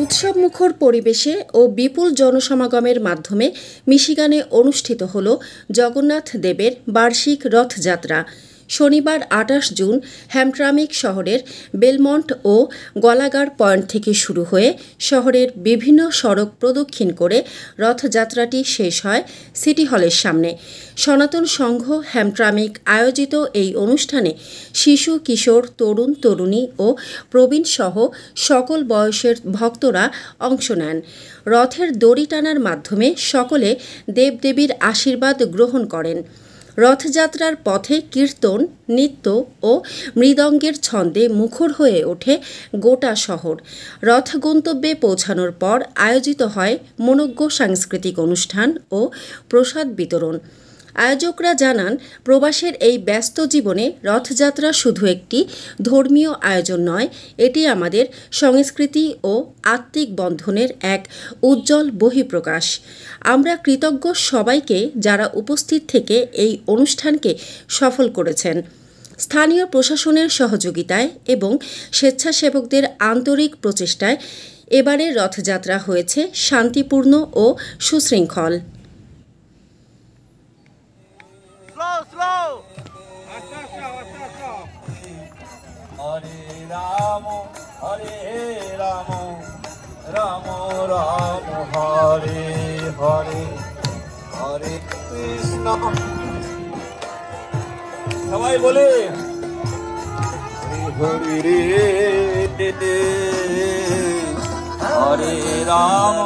উৎসবমুখর পরিবেশে ও বিপুল জনসমাগমের মাধ্যমে মিশিগানে অনুষ্ঠিত হল জগন্নাথ দেবের বার্ষিক রথযাত্রা। শনিবার ২৮ জুন হ্যামট্রামিক শহরের বেলমন্ট ও গলাগার পয়েন্ট থেকে শুরু হয়ে শহরের বিভিন্ন সড়ক প্রদক্ষিণ করে রথযাত্রাটি শেষ হয় সিটি হলের সামনে। সনাতন সংঘ হ্যামট্রামিক আয়োজিত এই অনুষ্ঠানে শিশু, কিশোর, তরুণ, তরুণী ও প্রবীণসহ সকল বয়সের ভক্তরা অংশ নেন। রথের দড়ি টানার মাধ্যমে সকলে দেবদেবীর আশীর্বাদ গ্রহণ করেন। রথযাত্রার পথে কীর্তন, নৃত্য ও মৃদঙ্গের ছন্দে মুখর হয়ে ওঠে গোটা শহর। রথ গন্তব্যে পৌঁছানোর পর আয়োজিত হয় মনোজ্ঞ সাংস্কৃতিক অনুষ্ঠান ও প্রসাদ বিতরণ। আয়োজকরা জানান, প্রবাসের এই ব্যস্ত জীবনে রথযাত্রা শুধু একটি ধর্মীয় আয়োজন নয়, এটি আমাদের সংস্কৃতি ও আত্মিক বন্ধনের এক উজ্জ্বল বহিঃপ্রকাশ। আমরা কৃতজ্ঞ সবাইকে যারা উপস্থিত থেকে এই অনুষ্ঠানকে সফল করেছেন। স্থানীয় প্রশাসনের সহযোগিতায় এবং স্বেচ্ছাসেবকদের আন্তরিক প্রচেষ্টায় এবারের রথযাত্রা হয়েছে শান্তিপূর্ণ ও সুশৃঙ্খল। হরে রাম রাম রাম হরে হরে হরে কৃষ্ণ। সবাই বলে হরে রে হরে রাম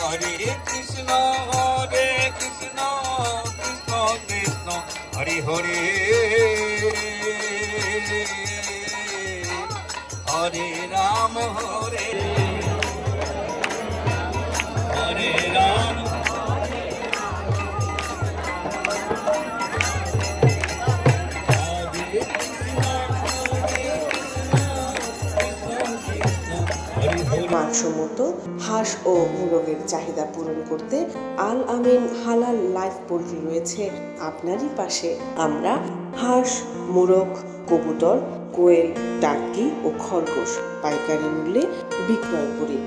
হরে হরে হরে রাম হরে হরে রাম। মানসম্মত হাঁস ও মুরগের চাহিদা পূরণ করতে আল আমিন হালাল লাইফ পোল্ট্রি রয়েছে আপনারই পাশে। আমরা হাঁস, মুরগ, কবুতর, কোয়েল, টার্কি ও খরগোশ পাইকারি মূল্যে বিক্রয় করি।